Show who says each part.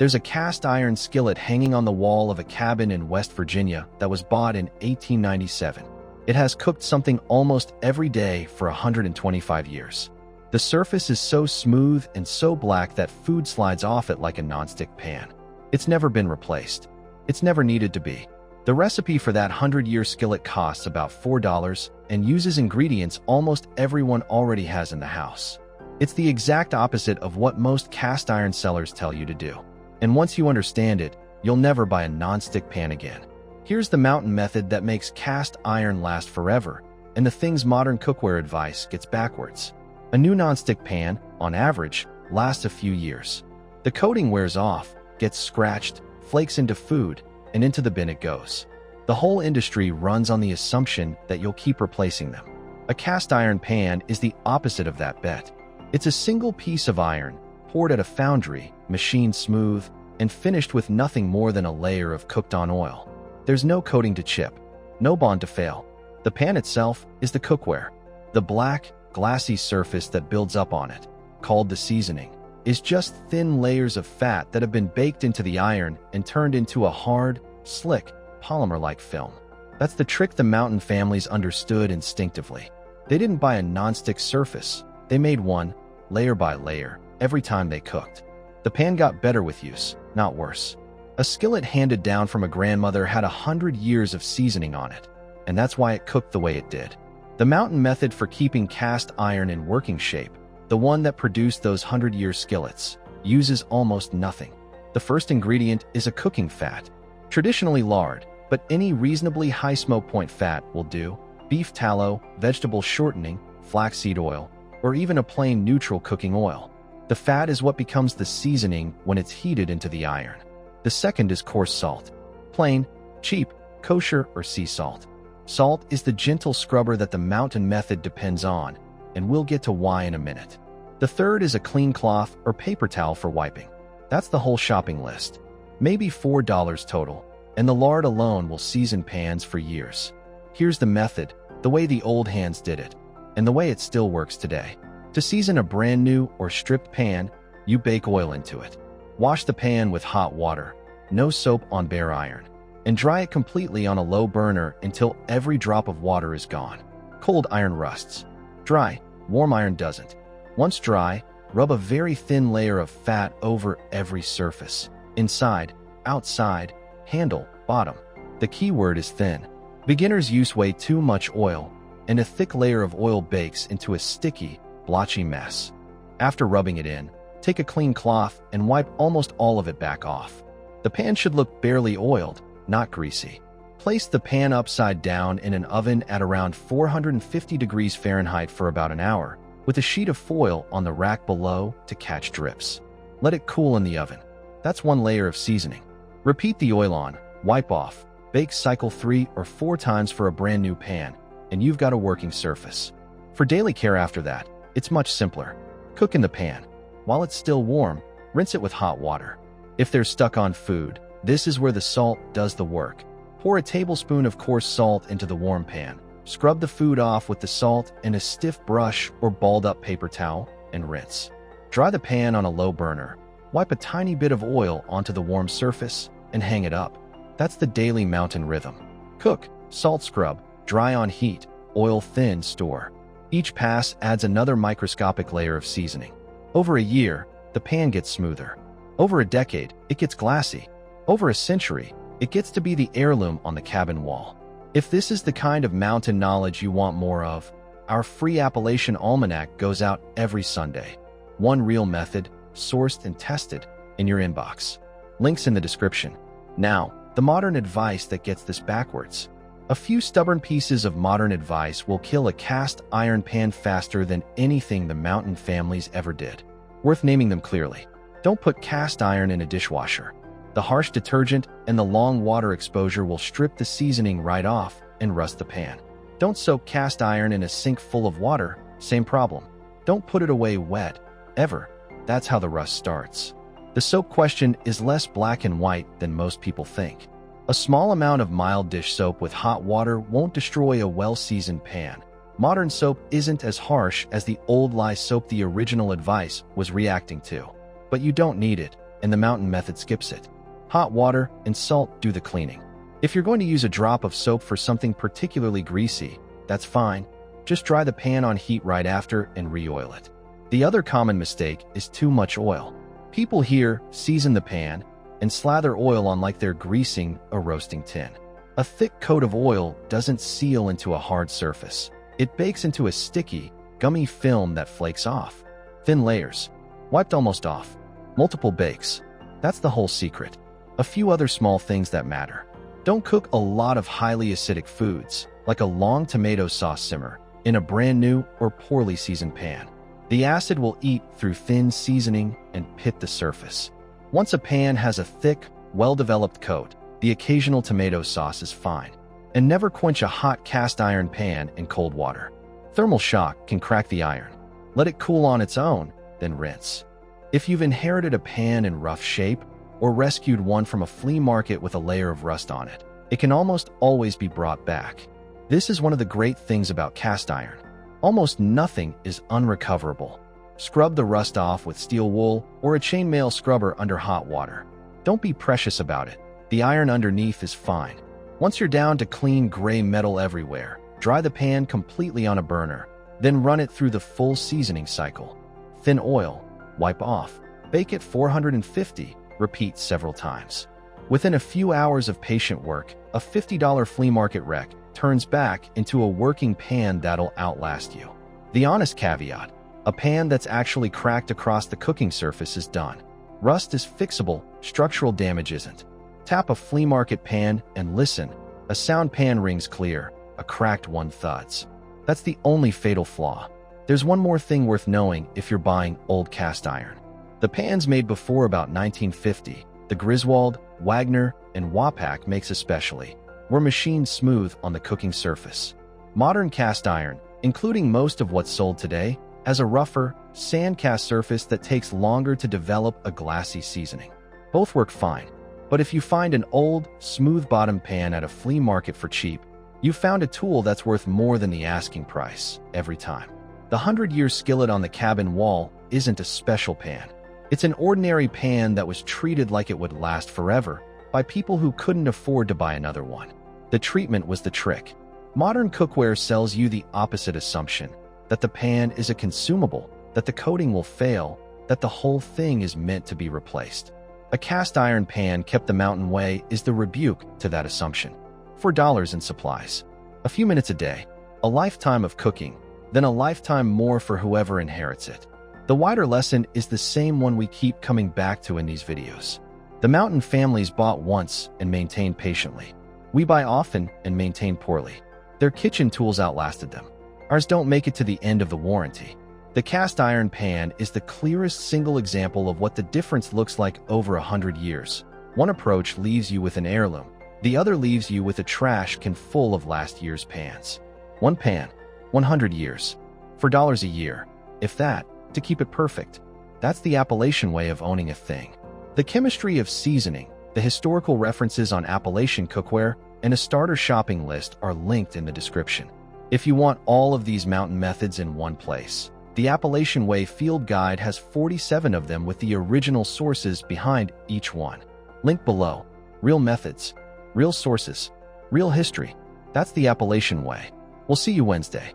Speaker 1: There's a cast iron skillet hanging on the wall of a cabin in West Virginia that was bought in 1897. It has cooked something almost every day for 125 years. The surface is so smooth and so black that food slides off it like a nonstick pan. It's never been replaced. It's never needed to be. The recipe for that 100-year skillet costs about $4 and uses ingredients almost everyone already has in the house. It's the exact opposite of what most cast iron sellers tell you to do. And once you understand it, you'll never buy a nonstick pan again. Here's the mountain method that makes cast iron last forever, and the things modern cookware advice gets backwards. A new nonstick pan, on average, lasts a few years. The coating wears off, gets scratched, flakes into food, and into the bin it goes. The whole industry runs on the assumption that you'll keep replacing them. A cast iron pan is the opposite of that bet. It's a single piece of iron, poured at a foundry, machined smooth, and finished with nothing more than a layer of cooked-on oil. There's no coating to chip, no bond to fail. The pan itself is the cookware. The black, glassy surface that builds up on it, called the seasoning, is just thin layers of fat that have been baked into the iron and turned into a hard, slick, polymer-like film. That's the trick the Mountain families understood instinctively. They didn't buy a nonstick surface. They made one, layer by layer, every time they cooked. The pan got better with use, not worse. A skillet handed down from a grandmother had 100 years of seasoning on it, and that's why it cooked the way it did. The Mountain method for keeping cast iron in working shape, the one that produced those 100-year skillets, uses almost nothing. The first ingredient is a cooking fat, traditionally lard, but any reasonably high smoke point fat will do: beef tallow, vegetable shortening, flaxseed oil, or even a plain neutral cooking oil. The fat is what becomes the seasoning when it's heated into the iron. The second is coarse salt. Plain, cheap, kosher, or sea salt. Salt is the gentle scrubber that the Mountain method depends on, and we'll get to why in a minute. The third is a clean cloth or paper towel for wiping. That's the whole shopping list. Maybe $4 total, and the lard alone will season pans for years. Here's the method, the way the old hands did it, and the way it still works today. To season a brand new or stripped pan, you bake oil into it. Wash the pan with hot water, no soap on bare iron, and dry it completely on a low burner until every drop of water is gone. Cold iron rusts. Dry, warm iron doesn't. Once dry, rub a very thin layer of fat over every surface. Inside, outside, handle, bottom. The key word is thin. Beginners use way too much oil, and a thick layer of oil bakes into a sticky, blotchy mess. After rubbing it in, take a clean cloth and wipe almost all of it back off. The pan should look barely oiled, not greasy. Place the pan upside down in an oven at around 450 degrees Fahrenheit for about an hour, with a sheet of foil on the rack below to catch drips. Let it cool in the oven. That's one layer of seasoning. Repeat the oil on, wipe off, bake cycle 3 or 4 times for a brand new pan, and you've got a working surface. For daily care after that, it's much simpler. Cook in the pan. While it's still warm, rinse it with hot water. If there's stuck-on food, this is where the salt does the work. Pour a tablespoon of coarse salt into the warm pan. Scrub the food off with the salt and a stiff brush or balled-up paper towel, and rinse. Dry the pan on a low burner. Wipe a tiny bit of oil onto the warm surface and hang it up. That's the daily Mountain rhythm. Cook, salt scrub, dry on heat, oil thin, store. Each pass adds another microscopic layer of seasoning. Over a year, the pan gets smoother. Over a decade, it gets glassy. Over a century, it gets to be the heirloom on the cabin wall. If this is the kind of Mountain knowledge you want more of, our free Appalachian Almanac goes out every Sunday. One real method, sourced and tested, in your inbox. Links in the description. Now, the modern advice that gets this backwards. A few stubborn pieces of modern advice will kill a cast iron pan faster than anything the Mountain families ever did. Worth naming them clearly. Don't put cast iron in a dishwasher. The harsh detergent and the long water exposure will strip the seasoning right off and rust the pan. Don't soak cast iron in a sink full of water, same problem. Don't put it away wet, ever. That's how the rust starts. The soap question is less black and white than most people think. A small amount of mild dish soap with hot water won't destroy a well-seasoned pan. Modern soap isn't as harsh as the old lye soap the original advice was reacting to. But you don't need it, and the mountain method skips it. Hot water and salt do the cleaning. If you're going to use a drop of soap for something particularly greasy, that's fine. Just dry the pan on heat right after and re-oil it. The other common mistake is too much oil. People here season the pan and slather oil on like they're greasing a roasting tin. A thick coat of oil doesn't seal into a hard surface. It bakes into a sticky, gummy film that flakes off. Thin layers, wiped almost off. Multiple bakes. That's the whole secret. A few other small things that matter. Don't cook a lot of highly acidic foods, like a long tomato sauce simmer, in a brand new or poorly seasoned pan. The acid will eat through thin seasoning and pit the surface. Once a pan has a thick, well-developed coat, the occasional tomato sauce is fine. And never quench a hot cast iron pan in cold water. Thermal shock can crack the iron. Let it cool on its own, then rinse. If you've inherited a pan in rough shape, or rescued one from a flea market with a layer of rust on it, it can almost always be brought back. This is one of the great things about cast iron. Almost nothing is unrecoverable. Scrub the rust off with steel wool or a chainmail scrubber under hot water. Don't be precious about it. The iron underneath is fine. Once you're down to clean gray metal everywhere, dry the pan completely on a burner, then run it through the full seasoning cycle. Thin oil, wipe off, bake at 450, repeat several times. Within a few hours of patient work, a $50 flea market wreck turns back into a working pan that'll outlast you. The honest caveat: a pan that's actually cracked across the cooking surface is done. Rust is fixable, structural damage isn't. Tap a flea market pan and listen. A sound pan rings clear, a cracked one thuds. That's the only fatal flaw. There's one more thing worth knowing if you're buying old cast iron. The pans made before about 1950, the Griswold, Wagner, and Wapak makes especially, were machined smooth on the cooking surface. Modern cast iron, including most of what's sold today, has a rougher, sand-cast surface that takes longer to develop a glassy seasoning. Both work fine, but if you find an old, smooth-bottomed pan at a flea market for cheap, you've found a tool that's worth more than the asking price every time. The 100-year skillet on the cabin wall isn't a special pan. It's an ordinary pan that was treated like it would last forever by people who couldn't afford to buy another one. The treatment was the trick. Modern cookware sells you the opposite assumption, that the pan is a consumable, that the coating will fail, that the whole thing is meant to be replaced. A cast iron pan kept the mountain way is the rebuke to that assumption. $4 in supplies. A few minutes a day. A lifetime of cooking, then a lifetime more for whoever inherits it. The wider lesson is the same one we keep coming back to in these videos. The mountain families bought once and maintained patiently. We buy often and maintain poorly. Their kitchen tools outlasted them. Ours don't make it to the end of the warranty. The cast iron pan is the clearest single example of what the difference looks like over 100 years. One approach leaves you with an heirloom. The other leaves you with a trash can full of last year's pans. One pan, 100 years. $4 a year. If that, to keep it perfect. That's the Appalachian way of owning a thing. The chemistry of seasoning, the historical references on Appalachian cookware, and a starter shopping list are linked in the description. If you want all of these mountain methods in one place, the Appalachian Way Field Guide has 47 of them with the original sources behind each one. Link below. Real methods, real sources, real history. That's the Appalachian Way. We'll see you Wednesday.